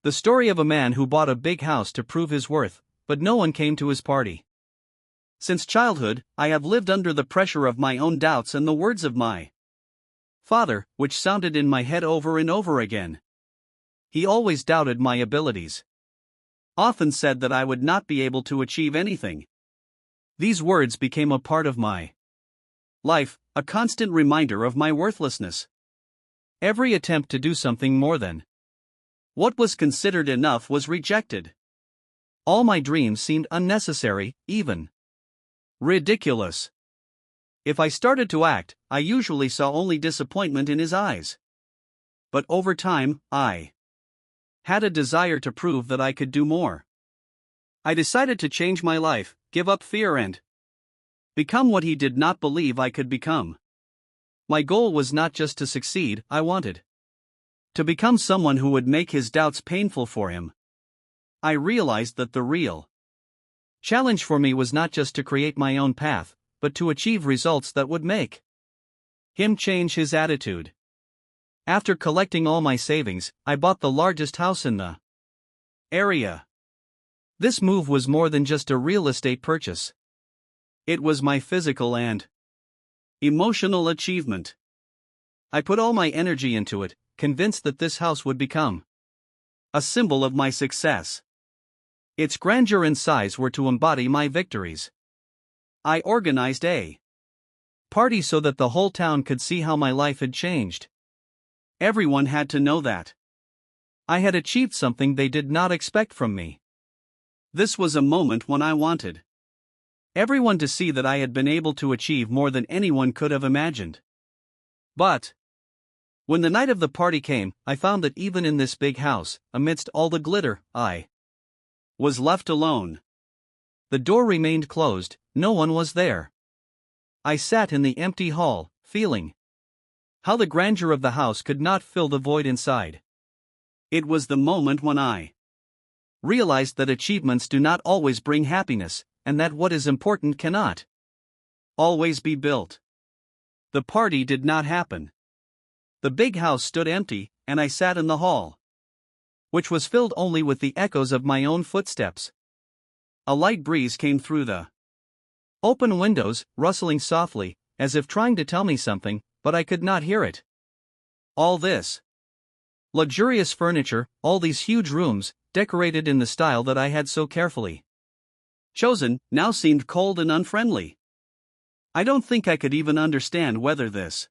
The story of a man who bought a big house to prove his worth, but no one came to his party. Since childhood, I have lived under the pressure of my own doubts and the words of my father, which sounded in my head over and over again. He always doubted my abilities. Often said that I would not be able to achieve anything. These words became a part of my life, a constant reminder of my worthlessness. Every attempt to do something more than what was considered enough was rejected. All my dreams seemed unnecessary, even ridiculous. If I started to act, I usually saw only disappointment in his eyes. But over time, I had a desire to prove that I could do more. I decided to change my life, give up fear and become what he did not believe I could become. My goal was not just to succeed, I wanted to become someone who would make his doubts painful for him. I realized that the real challenge for me was not just to create my own path, but to achieve results that would make him change his attitude. After collecting all my savings, I bought the largest house in the area. This move was more than just a real estate purchase. It was my physical and emotional achievement. I put all my energy into it, convinced that this house would become a symbol of my success. Its grandeur and size were to embody my victories. I organized a party so that the whole town could see how my life had changed. Everyone had to know that I had achieved something they did not expect from me. This was a moment when I wanted everyone to see that I had been able to achieve more than anyone could have imagined. But when the night of the party came, I found that even in this big house, amidst all the glitter, I was left alone. The door remained closed, no one was there. I sat in the empty hall, feeling how the grandeur of the house could not fill the void inside. It was the moment when I realized that achievements do not always bring happiness, and that what is important cannot always be built. The party did not happen. The big house stood empty, and I sat in the hall, which was filled only with the echoes of my own footsteps. A light breeze came through the open windows, rustling softly, as if trying to tell me something, but I could not hear it. All this luxurious furniture, all these huge rooms, decorated in the style that I had so carefully chosen, now seemed cold and unfriendly. I don't think I could even understand whether this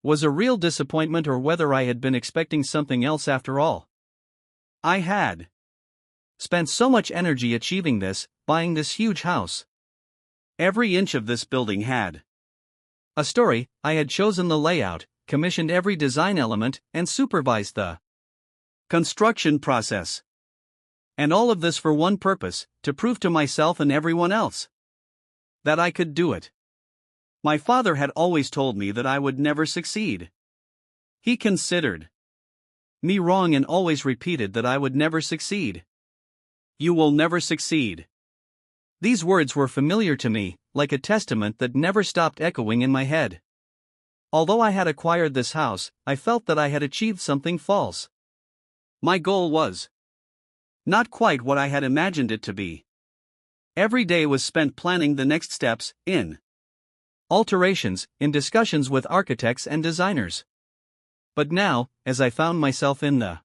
was a real disappointment or whether I had been expecting something else after all. I had spent so much energy achieving this, buying this huge house. Every inch of this building had a story. I had chosen the layout, commissioned every design element, and supervised the construction process. And all of this for one purpose, to prove to myself and everyone else that I could do it. My father had always told me that I would never succeed. He considered me wrong and always repeated that I would never succeed. You will never succeed. These words were familiar to me, like a testament that never stopped echoing in my head. Although I had acquired this house, I felt that I had achieved something false. My goal was not quite what I had imagined it to be. Every day was spent planning the next steps, in alterations, in discussions with architects and designers. But now, as I found myself in the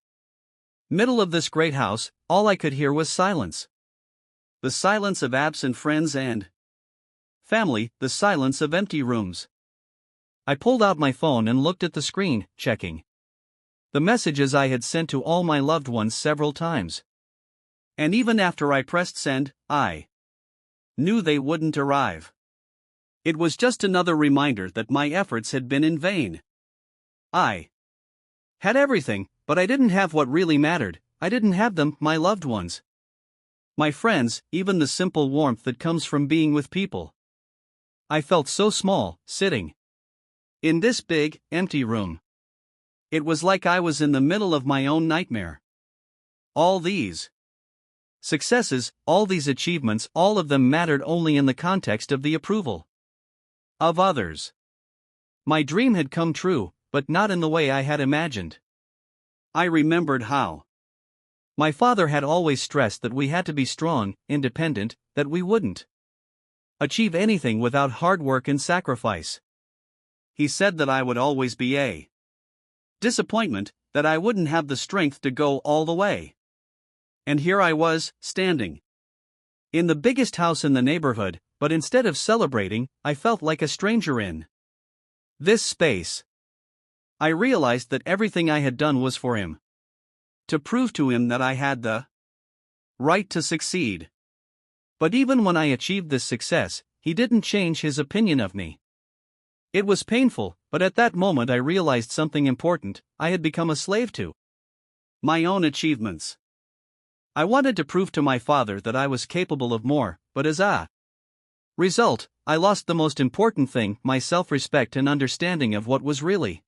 middle of this great house, all I could hear was silence. The silence of absent friends and family, the silence of empty rooms. I pulled out my phone and looked at the screen, checking the messages I had sent to all my loved ones several times. And even after I pressed send, I knew they wouldn't arrive. It was just another reminder that my efforts had been in vain. I had everything, but I didn't have what really mattered. I didn't have them, my loved ones. My friends, even the simple warmth that comes from being with people. I felt so small, sitting in this big, empty room. It was like I was in the middle of my own nightmare. All these successes, all these achievements, all of them mattered only in the context of the approval of others. My dream had come true, but not in the way I had imagined. I remembered how My father had always stressed that we had to be strong, independent, that we wouldn't achieve anything without hard work and sacrifice. He said that I would always be a disappointment, that I wouldn't have the strength to go all the way. And here I was, standing in the biggest house in the neighborhood, but instead of celebrating, I felt like a stranger in this space. I realized that everything I had done was for him, to prove to him that I had the right to succeed. But even when I achieved this success, he didn't change his opinion of me. It was painful, but at that moment I realized something important: I had become a slave to my own achievements. I wanted to prove to my father that I was capable of more, but as a result, I lost the most important thing: my self-respect and understanding of what was really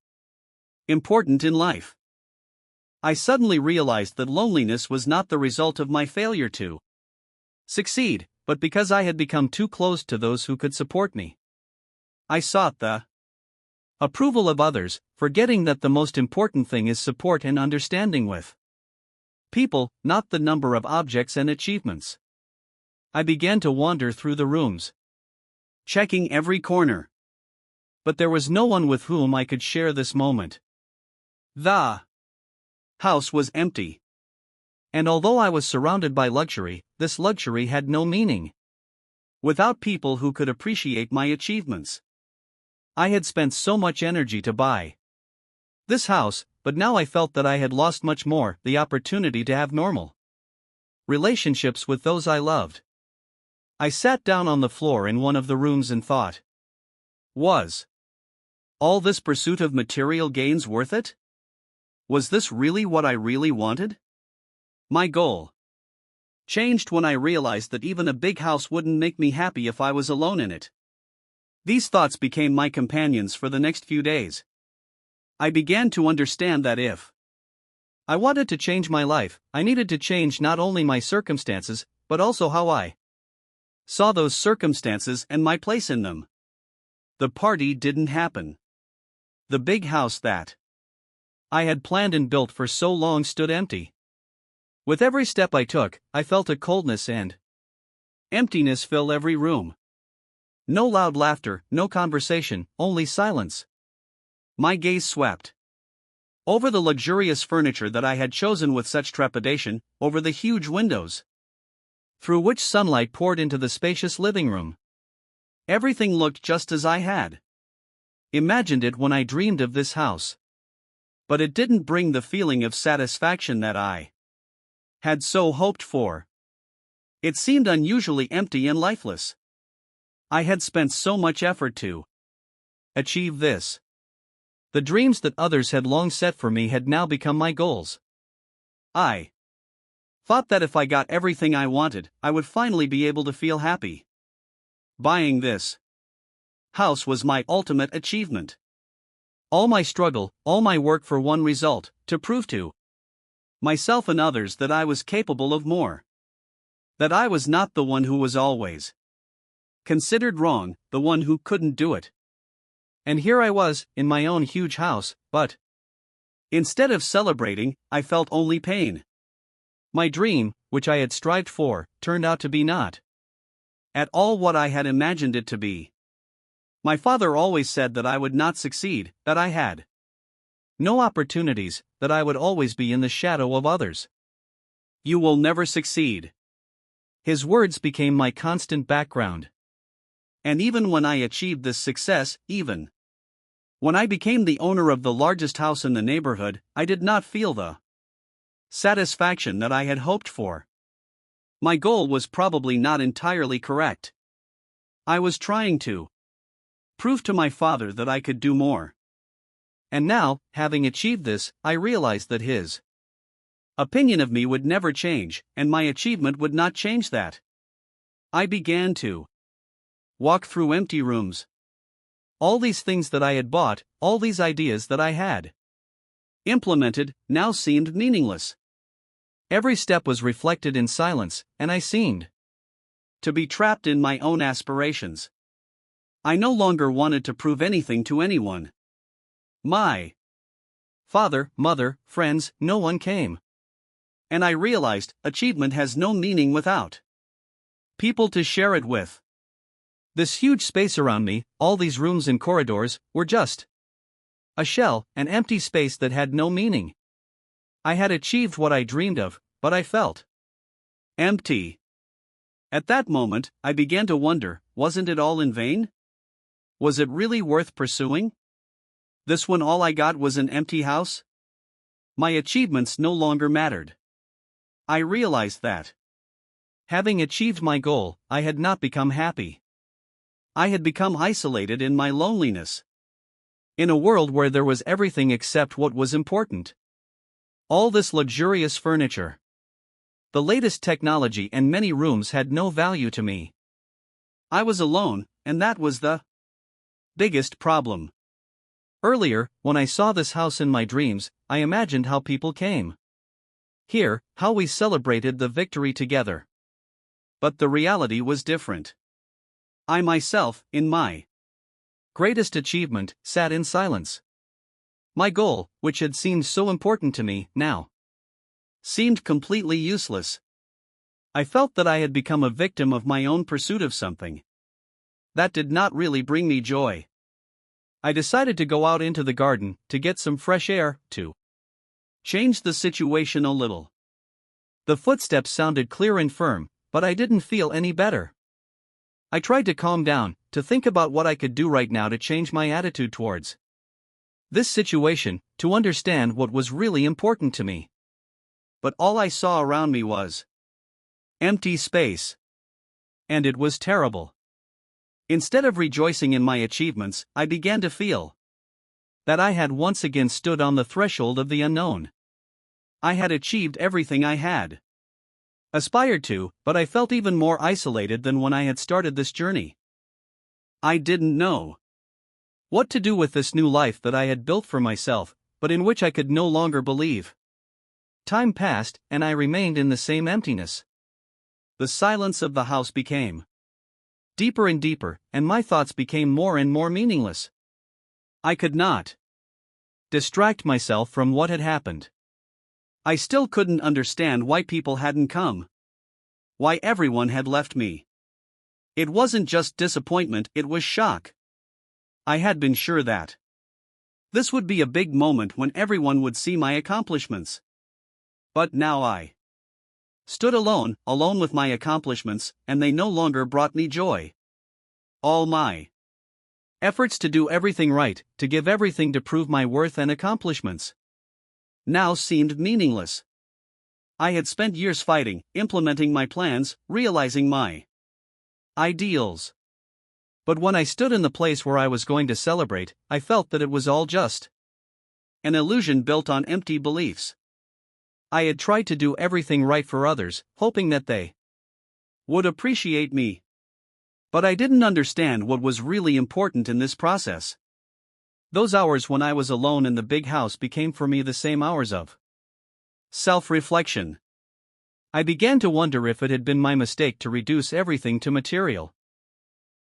important in life. I suddenly realized that loneliness was not the result of my failure to succeed, but because I had become too close to those who could support me. I sought the approval of others, forgetting that the most important thing is support and understanding with people, not the number of objects and achievements. I began to wander through the rooms, checking every corner. But there was no one with whom I could share this moment. The house was empty. And although I was surrounded by luxury, this luxury had no meaning without people who could appreciate my achievements. I had spent so much energy to buy this house, but now I felt that I had lost much more: the opportunity to have normal relationships with those I loved. I sat down on the floor in one of the rooms and thought, was all this pursuit of material gains worth it? Was this really what I really wanted? My goal changed when I realized that even a big house wouldn't make me happy if I was alone in it. These thoughts became my companions for the next few days. I began to understand that if I wanted to change my life, I needed to change not only my circumstances, but also how I saw those circumstances and my place in them. The party didn't happen. The big house that I had planned and built for so long stood empty. With every step I took, I felt a coldness and emptiness fill every room. No loud laughter, no conversation, only silence. My gaze swept over the luxurious furniture that I had chosen with such trepidation, over the huge windows through which sunlight poured into the spacious living room. Everything looked just as I had imagined it when I dreamed of this house. But it didn't bring the feeling of satisfaction that I had so hoped for. It seemed unusually empty and lifeless. I had spent so much effort to achieve this. The dreams that others had long set for me had now become my goals. I thought that if I got everything I wanted, I would finally be able to feel happy. Buying this house was my ultimate achievement. All my struggle, all my work for one result: to prove to myself and others that I was capable of more. That I was not the one who was always considered wrong, the one who couldn't do it. And here I was, in my own huge house, but instead of celebrating, I felt only pain. My dream, which I had strived for, turned out to be not at all what I had imagined it to be. My father always said that I would not succeed, that I had no opportunities, that I would always be in the shadow of others. You will never succeed. His words became my constant background. And even when I achieved this success, even when I became the owner of the largest house in the neighborhood, I did not feel the satisfaction that I had hoped for. My goal was probably not entirely correct. I was trying to prove to my father that I could do more. And now, having achieved this, I realized that his opinion of me would never change, and my achievement would not change that. I began to walk through empty rooms. All these things that I had bought, all these ideas that I had implemented, now seemed meaningless. Every step was reflected in silence, and I seemed to be trapped in my own aspirations. I no longer wanted to prove anything to anyone. My father, mother, friends, no one came And I realized achievement has no meaning without people to share it with. This huge space around me, all these rooms and corridors, were just a shell, an empty space that had no meaning. I had achieved what I dreamed of, but I felt empty. At that moment, I began to wonder, wasn't it all in vain? Was it really worth pursuing? This when all I got was an empty house? My achievements no longer mattered. I realized that, having achieved my goal, I had not become happy. I had become isolated in my loneliness. In a world where there was everything except what was important. All this luxurious furniture, the latest technology, and many rooms had no value to me. I was alone, and that was the biggest problem. Earlier, when I saw this house in my dreams, I imagined how people came here, how we celebrated the victory together. But the reality was different. I myself, in my greatest achievement, sat in silence. My goal, which had seemed so important to me, now seemed completely useless. I felt that I had become a victim of my own pursuit of something that did not really bring me joy. I decided to go out into the garden to get some fresh air, to change the situation a little. The footsteps sounded clear and firm, but I didn't feel any better. I tried to calm down, to think about what I could do right now to change my attitude towards this situation, to understand what was really important to me. But all I saw around me was empty space. And it was terrible. Instead of rejoicing in my achievements, I began to feel that I had once again stood on the threshold of the unknown. I had achieved everything I had aspired to, but I felt even more isolated than when I had started this journey. I didn't know what to do with this new life that I had built for myself, but in which I could no longer believe. Time passed, and I remained in the same emptiness. The silence of the house became deeper and deeper, and my thoughts became more and more meaningless. I could not distract myself from what had happened. I still couldn't understand why people hadn't come. Why everyone had left me. It wasn't just disappointment, it was shock. I had been sure that this would be a big moment when everyone would see my accomplishments. But now I stood alone with my accomplishments, and they no longer brought me joy. All my efforts to do everything right, to give everything to prove my worth and accomplishments, now seemed meaningless. I had spent years fighting, implementing my plans, realizing my ideals. But when I stood in the place where I was going to celebrate, I felt that it was all just an illusion built on empty beliefs. I had tried to do everything right for others, hoping that they would appreciate me. But I didn't understand what was really important in this process. Those hours when I was alone in the big house became for me the same hours of self-reflection. I began to wonder if it had been my mistake to reduce everything to material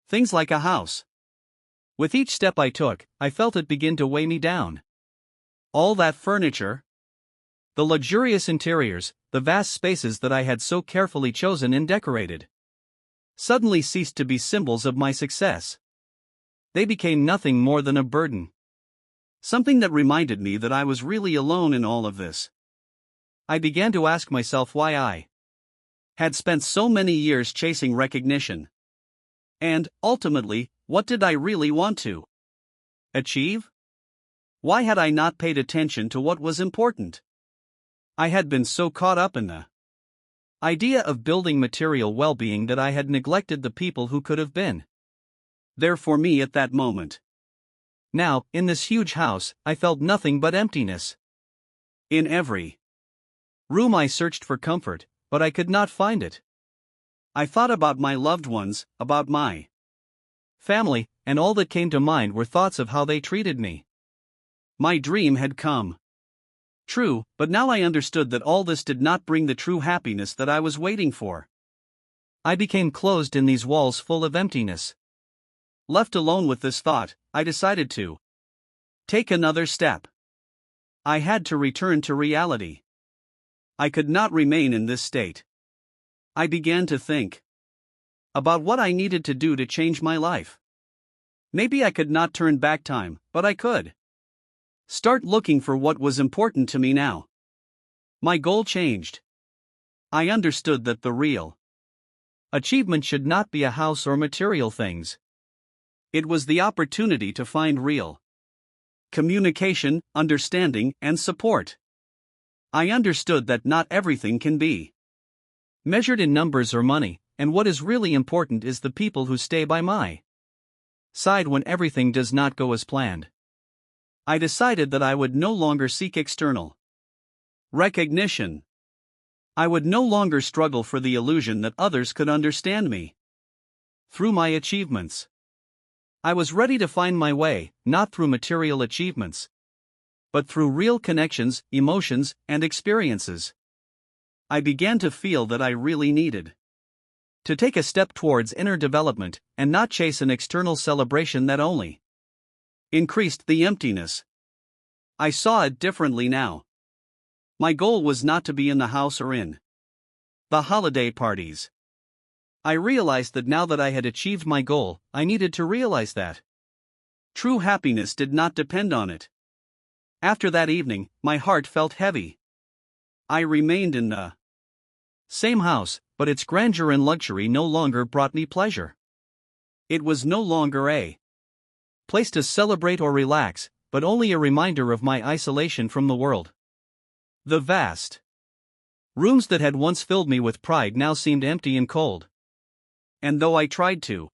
things like a house. With each step I took, I felt it begin to weigh me down. All that furniture, the luxurious interiors, the vast spaces that I had so carefully chosen and decorated, suddenly ceased to be symbols of my success. They became nothing more than a burden. Something that reminded me that I was really alone in all of this. I began to ask myself why I had spent so many years chasing recognition. And, ultimately, what did I really want to achieve? Why had I not paid attention to what was important? I had been so caught up in the idea of building material well-being that I had neglected the people who could have been there for me at that moment. Now, in this huge house, I felt nothing but emptiness. In every room I searched for comfort, but I could not find it. I thought about my loved ones, about my family, and all that came to mind were thoughts of how they treated me. My dream had come true, but now I understood that all this did not bring the true happiness that I was waiting for. I became closed in these walls full of emptiness. Left alone with this thought, I decided to take another step. I had to return to reality. I could not remain in this state. I began to think about what I needed to do to change my life. Maybe I could not turn back time, but I could start looking for what was important to me now. My goal changed. I understood that the real achievement should not be a house or material things. It was the opportunity to find real communication, understanding, and support. I understood that not everything can be measured in numbers or money, and what is really important is the people who stay by my side when everything does not go as planned. I decided that I would no longer seek external recognition. I would no longer struggle for the illusion that others could understand me through my achievements. I was ready to find my way, not through material achievements, but through real connections, emotions, and experiences. I began to feel that I really needed to take a step towards inner development and not chase an external celebration that only increased the emptiness. I saw it differently now. My goal was not to be in the house or in the holiday parties. I realized that now that I had achieved my goal, I needed to realize that true happiness did not depend on it. After that evening, my heart felt heavy. I remained in the same house, but its grandeur and luxury no longer brought me pleasure. It was no longer a place to celebrate or relax, but only a reminder of my isolation from the world. The vast rooms that had once filled me with pride now seemed empty and cold. And though I tried to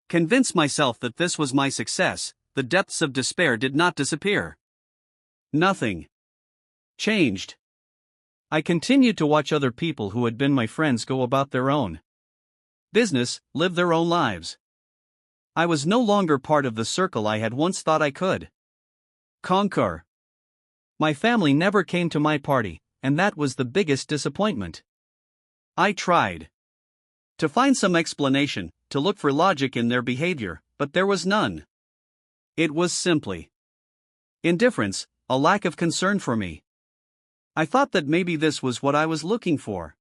convince myself that this was my success, the depths of despair did not disappear. Nothing changed. I continued to watch other people who had been my friends go about their own business, live their own lives. I was no longer part of the circle I had once thought I could conquer. My family never came to my party, and that was the biggest disappointment. I tried to find some explanation, to look for logic in their behavior, but there was none. It was simply indifference, a lack of concern for me. I thought that maybe this was what I was looking for.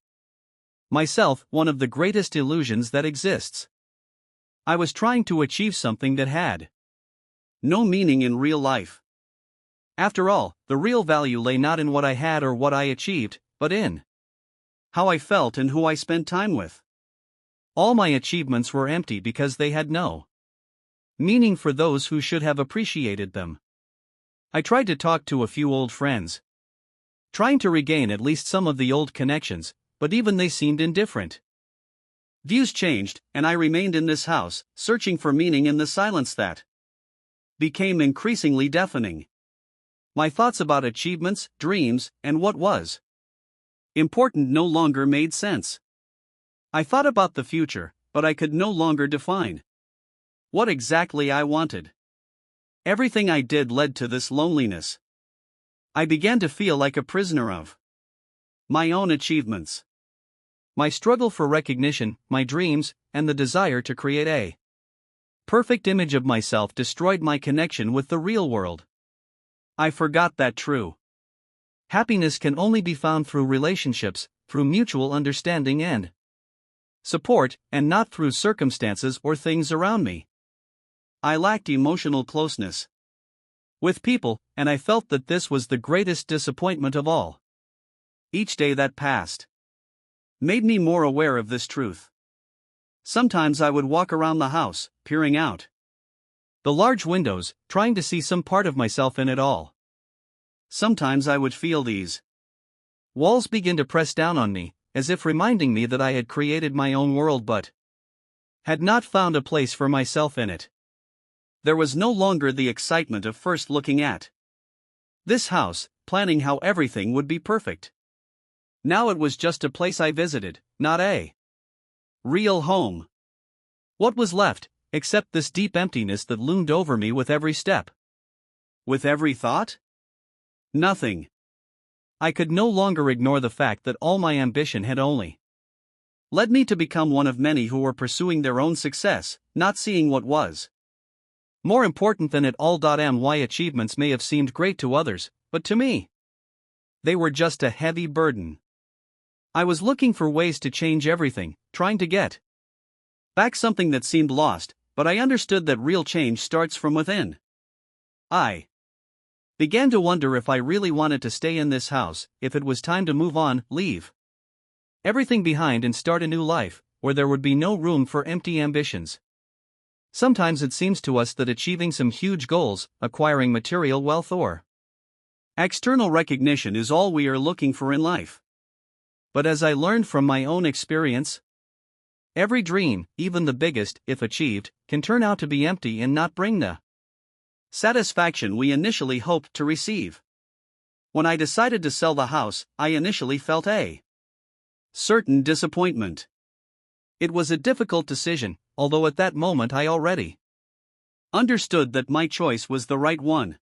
Myself, one of the greatest illusions that exists. I was trying to achieve something that had no meaning in real life. After all, the real value lay not in what I had or what I achieved, but in how I felt and who I spent time with. All my achievements were empty because they had no meaning for those who should have appreciated them. I tried to talk to a few old friends, trying to regain at least some of the old connections, but even they seemed indifferent. Views changed, and I remained in this house, searching for meaning in the silence that became increasingly deafening. My thoughts about achievements, dreams, and what was important no longer made sense. I thought about the future, but I could no longer define what exactly I wanted. Everything I did led to this loneliness. I began to feel like a prisoner of my own achievements. My struggle for recognition, my dreams, and the desire to create a perfect image of myself destroyed my connection with the real world. I forgot that true happiness can only be found through relationships, through mutual understanding and support, and not through circumstances or things around me. I lacked emotional closeness with people, and I felt that this was the greatest disappointment of all. Each day that passed made me more aware of this truth. Sometimes I would walk around the house, peering out the large windows, trying to see some part of myself in it all. Sometimes I would feel these walls begin to press down on me, as if reminding me that I had created my own world but had not found a place for myself in it. There was no longer the excitement of first looking at this house, planning how everything would be perfect. Now it was just a place I visited, not a real home. What was left, except this deep emptiness that loomed over me with every step? With every thought? Nothing. I could no longer ignore the fact that all my ambition had only led me to become one of many who were pursuing their own success, not seeing what was more important than it all. My achievements may have seemed great to others, but to me, They were just a heavy burden. I was looking for ways to change everything, trying to get back something that seemed lost, but I understood that real change starts from within. I began to wonder if I really wanted to stay in this house, if it was time to move on, leave everything behind and start a new life, where there would be no room for empty ambitions. Sometimes it seems to us that achieving some huge goals, acquiring material wealth or external recognition is all we are looking for in life. But as I learned from my own experience, every dream, even the biggest, if achieved, can turn out to be empty and not bring the satisfaction we initially hoped to receive. When I decided to sell the house, I initially felt a certain disappointment. It was a difficult decision, although at that moment I already understood that my choice was the right one.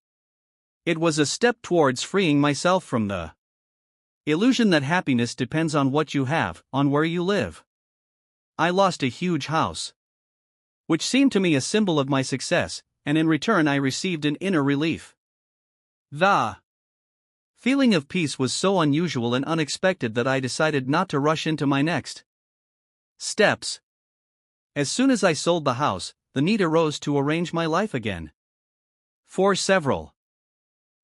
It was a step towards freeing myself from the illusion that happiness depends on what you have, on where you live. I lost a huge house, which seemed to me a symbol of my success, and in return I received an inner relief. The feeling of peace was so unusual and unexpected that I decided not to rush into my next steps. As soon as I sold the house, the need arose to arrange my life again. For several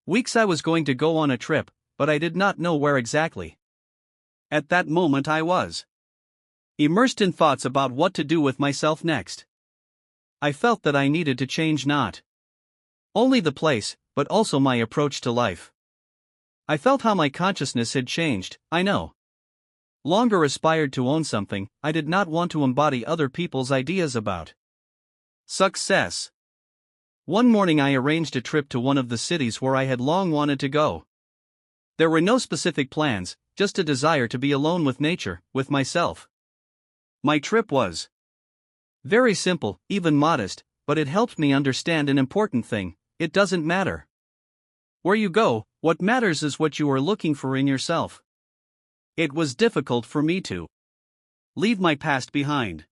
weeks I was going to go on a trip, but I did not know where exactly. At that moment I was immersed in thoughts about what to do with myself next. I felt that I needed to change not only the place, but also my approach to life. I felt how my consciousness had changed. I no longer aspired to own something. I did not want to embody other people's ideas about success. One morning I arranged a trip to one of the cities where I had long wanted to go. There were no specific plans, just a desire to be alone with nature, with myself. My trip was very simple, even modest, but it helped me understand an important thing: it doesn't matter where you go, what matters is what you are looking for in yourself. It was difficult for me to leave my past behind.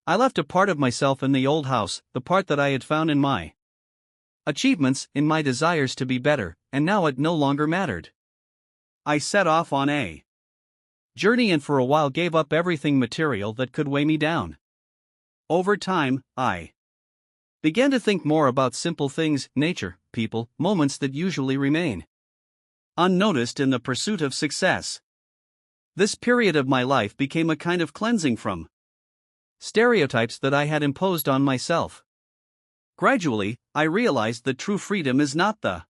I left a part of myself in the old house, the part that I had found in my achievements, in my desires to be better, and now it no longer mattered. I set off on a journey and for a while gave up everything material that could weigh me down. Over time, I began to think more about simple things, nature, people, moments that usually remain unnoticed in the pursuit of success. This period of my life became a kind of cleansing from stereotypes that I had imposed on myself. Gradually, I realized that true freedom is not the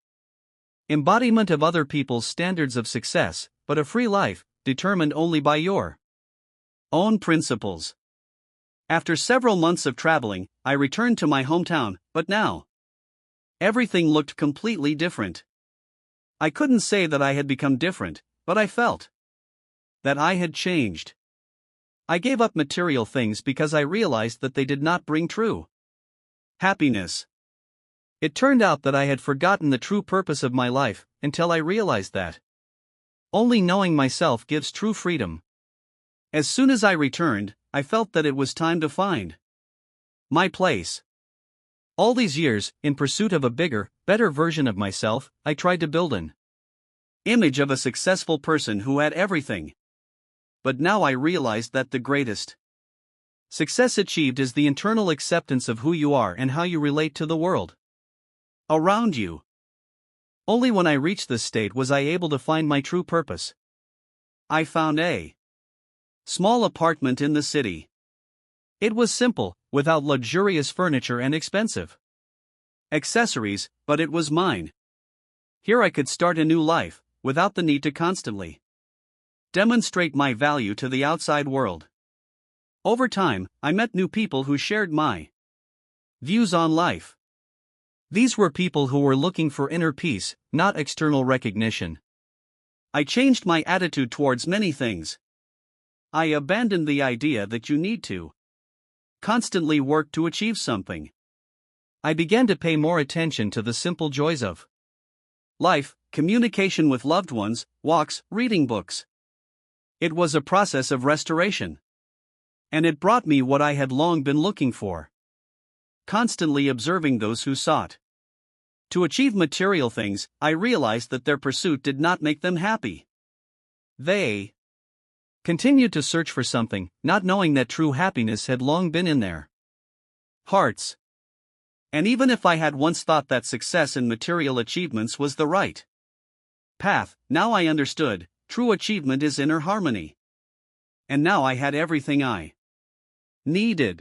embodiment of other people's standards of success, but a free life, determined only by your own principles. After several months of traveling, I returned to my hometown, but now everything looked completely different. I couldn't say that I had become different, but I felt that I had changed. I gave up material things because I realized that they did not bring true happiness. It turned out that I had forgotten the true purpose of my life, until I realized that only knowing myself gives true freedom. As soon as I returned, I felt that it was time to find my place. All these years, in pursuit of a bigger, better version of myself, I tried to build an image of a successful person who had everything. But now I realized that the greatest success achieved is the internal acceptance of who you are and how you relate to the world around you. Only when I reached this state was I able to find my true purpose. I found a small apartment in the city. It was simple, without luxurious furniture and expensive accessories, but it was mine. Here I could start a new life, without the need to constantly demonstrate my value to the outside world. Over time, I met new people who shared my views on life. These were people who were looking for inner peace, not external recognition. I changed my attitude towards many things. I abandoned the idea that you need to constantly work to achieve something. I began to pay more attention to the simple joys of life, communication with loved ones, walks, reading books. It was a process of restoration. And it brought me what I had long been looking for. Constantly observing those who sought To achieve material things, I realized that their pursuit did not make them happy. They continued to search for something, not knowing that true happiness had long been in their hearts. And even if I had once thought that success in material achievements was the right path, now I understood, true achievement is inner harmony. And now I had everything I needed.